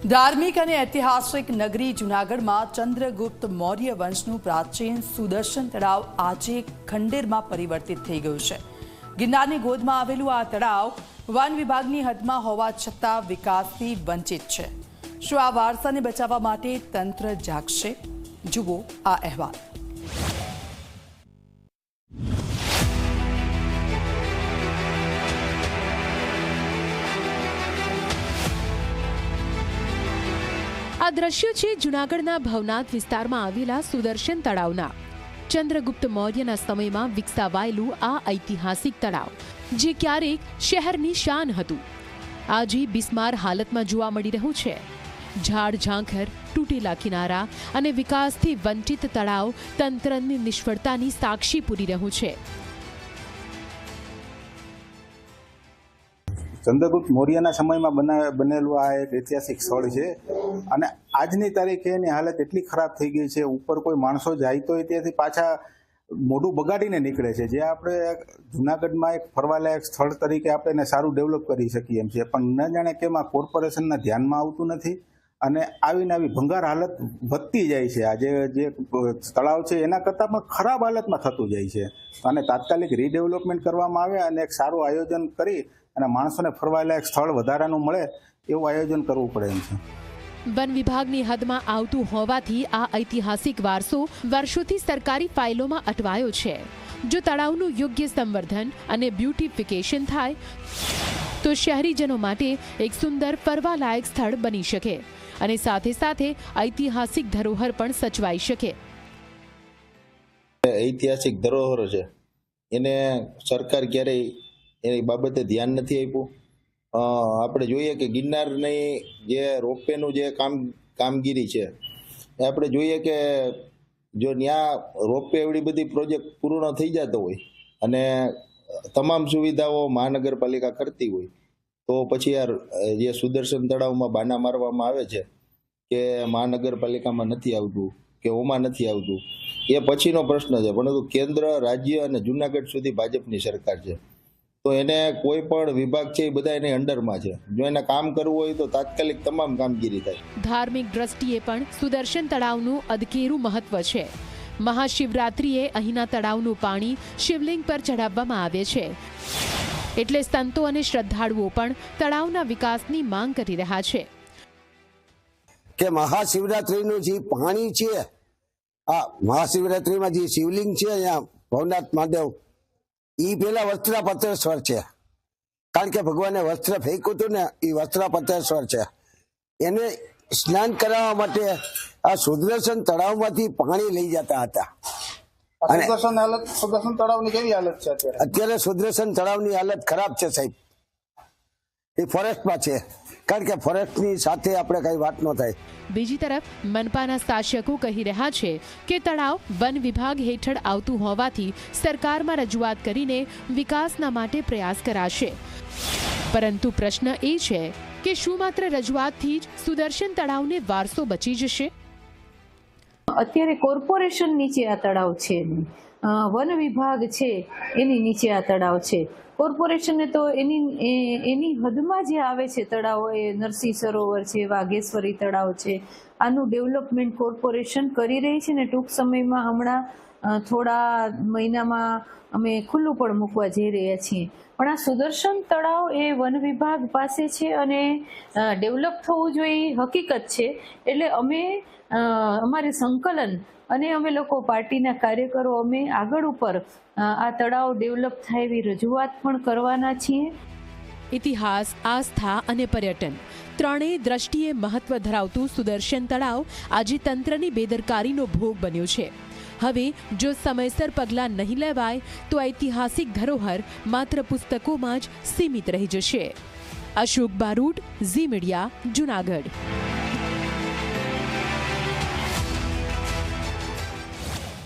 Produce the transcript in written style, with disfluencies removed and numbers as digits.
धार्मिक और ऐतिहासिक नगरी जूनागढ़ में चंद्रगुप्त मौर्य वंशनु प्राचीन सुदर्शन तळाव आज खंडेर में परिवर्तित थई गयुं छे। गिरनारनी गोदमां आवेलुं आ तळाव वन विभागनी हदमां होवा छतां विकासथी वंचित छे। शुं आ वारसाने बचाववा माटे तंत्र जागशे? जुओ आ अहेवाल। આ દ્રશ્યો છે જૂનાગઢના ભવનાથ વિસ્તારમાં આવેલા સુદર્શન તળાવના। ચંદ્રગુપ્ત મૌર્યના સમયમાં વિકસાવાયેલું આ ઐતિહાસિક તળાવ, જે ક્યારેક શહેરની શાન હતું, આજે બિસ્માર હાલતમાં જોવા મળી રહ્યું છે। ઝાડ ઝાંખર, તૂટેલા કિનારા અને વિકાસથી વંચિત તળાવ તંત્રની નિષ્ફળતાની સાક્ષી પૂરી રહ્યું છે। ચંદ્રગુપ્ત મૌર્યના સમયમાં બનેલું આ એક ઐતિહાસિક સ્થળ છે અને આજની તારીખે એની હાલત એટલી ખરાબ થઈ ગઈ છે, ઉપર કોઈ માણસો જાય તો ત્યાંથી પાછા મોઢું બગાડીને નીકળે છે। જે આપણે જૂનાગઢમાં એક ફરવાલાયક સ્થળ તરીકે આપણે એને સારું ડેવલપ કરી શકીએ એમ છે, પણ ન જાણે કેમ આ કોર્પોરેશનના ધ્યાનમાં આવતું નથી અને આવીને આવી ભંગાર હાલત વધતી જાય છે। આજે જે તળાવ છે એના કરતાં પણ ખરાબ હાલતમાં થતું જાય છે અને તાત્કાલિક રીડેવલપમેન્ટ કરવામાં આવે અને એક સારું આયોજન કરી અને માણસોને ફરવાલાયક સ્થળ વધારાનું મળે એવું આયોજન કરવું પડે એમ છે। વન વિભાગની હદમાં આવતું હોવાથી આ ઐતિહાસિક વારસો વર્ષોથી સરકારી ફાઇલોમાં અટવાયો છે। જો તળાવનું યોગ્ય સંવર્ધન અને બ્યુટિફિકેશન થાય તો શહેરીજનો માટે એક સુંદર ફરવાલાયક સ્થળ બની શકે અને સાથે સાથે ઐતિહાસિક ધરોહર પણ સચવાઈ શકે। ઐતિહાસિક ધરોહર છે એને સરકાર ક્યારેય એની બાબતે ધ્યાન નથી આપ્યું। આપણે જોઈએ કે ગિરનારની જે રોપવેનું જે કામગીરી છે એ આપણે જોઈએ કે જો ત્યાં રોપવે એવડી બધી પ્રોજેક્ટ પૂર્ણ થઈ જતો હોય અને તમામ સુવિધાઓ મહાનગરપાલિકા કરતી હોય તો પછી યાર જે સુદર્શન તળાવમાં બાના મારવામાં આવે છે કે મહાનગરપાલિકામાં નથી આવતું કે ઓમાં નથી આવતું, એ પછીનો પ્રશ્ન છે। પરંતુ કેન્દ્ર, રાજ્ય અને જૂનાગઢ સુધી ભાજપની સરકાર છે તો એને કોઈ પણ વિભાગ છે એ બધા એની અંડરમાં છે। જો એને કામ કરવું હોય તો તાત્કાલિક તમામ કામગીરી થાય। ધાર્મિક દ્રષ્ટિએ પણ સુદર્શન તળાવનું અદકેરું મહત્વ છે। મહાશિવરાત્રિએ અહીંના તળાવનું પાણી શિવલિંગ પર ચઢાવવામાં આવે છે, એટલે સંતો અને શ્રદ્ધાળુઓ પણ તળાવના વિકાસની માંગ કરી રહ્યા છે કે મહાશિવરાત્રિનું જે પાણી છે, આ મહાશિવરાત્રિમાં જે શિવલિંગ છે અહીંયા ભવનાથ મહાદેવ, એ પેલા વસ્ત્રાપતેશ્વર છે, કારણ કે ભગવાને વસ્ત્ર ફેંક્યું હતું ને, એ વસ્ત્રાપતેશ્વર છે। એને સ્નાન કરાવવા માટે આ સુદર્શન તળાવમાંથી પાણી લઈ જતા હતા। સુદર્શન તળાવની કેવી હાલત છે અત્યારે? સુદર્શન તળાવની હાલત ખરાબ છે સાહેબ, એ ફોરેસ્ટમાં છે, કારણ કે ફોરેસ્ટની સાથે આપણે કઈ વાત ન થાય। બીજી તરફ મનપાના શાસકો કહી રહ્યા છે કે તળાવ વન વિભાગ હેઠળ આવતું હોવાથી સરકારમાં રજૂઆત કરીને વિકાસના માટે પ્રયાસ કરાશે, પરંતુ પ્રશ્ન એ છે કે શું માત્ર રજૂઆતથી જ સુદર્શન તળાવને વારસો બચી જશે? અત્યારે કોર્પોરેશન નીચે આ તળાવ છે, વન વિભાગ છે એની નીચે આ તળાવ છે। કોર્પોરેશનને તો એની હદમાં જે આવે છે તળાવો, એ નરસિંહ સરોવર છે, વાઘેશ્વરી તળાવ છે, આનું ડેવલપમેન્ટ કોર્પોરેશન કરી રહી છે ને ટૂંક સમયમાં હમણાં થોડા મહિનામાં અમે ખુલ્લું પણ મૂકવા જઈ રહ્યા છીએ। પણ આ સુદર્શન તળાવ એ વન વિભાગ પાસે છે અને ડેવલપ થવું જોઈએ હકીકત છે, એટલે અમે અમારે સંકલન અને અમે લોકો પાર્ટીના કાર્યકરો અમે આગળ ઉપર આ તળાવ ડેવલપ થાય એવી રજૂઆત પણ કરવાના છીએ। ઇતિહાસ, આસ્થા અને પર્યટન ત્રણેય દ્રષ્ટિએ મહત્વ ધરાવતું સુદર્શન તળાવ આજે તંત્રની બેદરકારીનો ભોગ બન્યું છે। હવે જો સમયસર પગલાં નહીં લેવાય તો ઐતિહાસિક ધરોહર માત્ર પુસ્તકોમાં જ સીમિત રહી જશે। અશોક બારોટ, ઝી મીડિયા, જૂનાગઢ।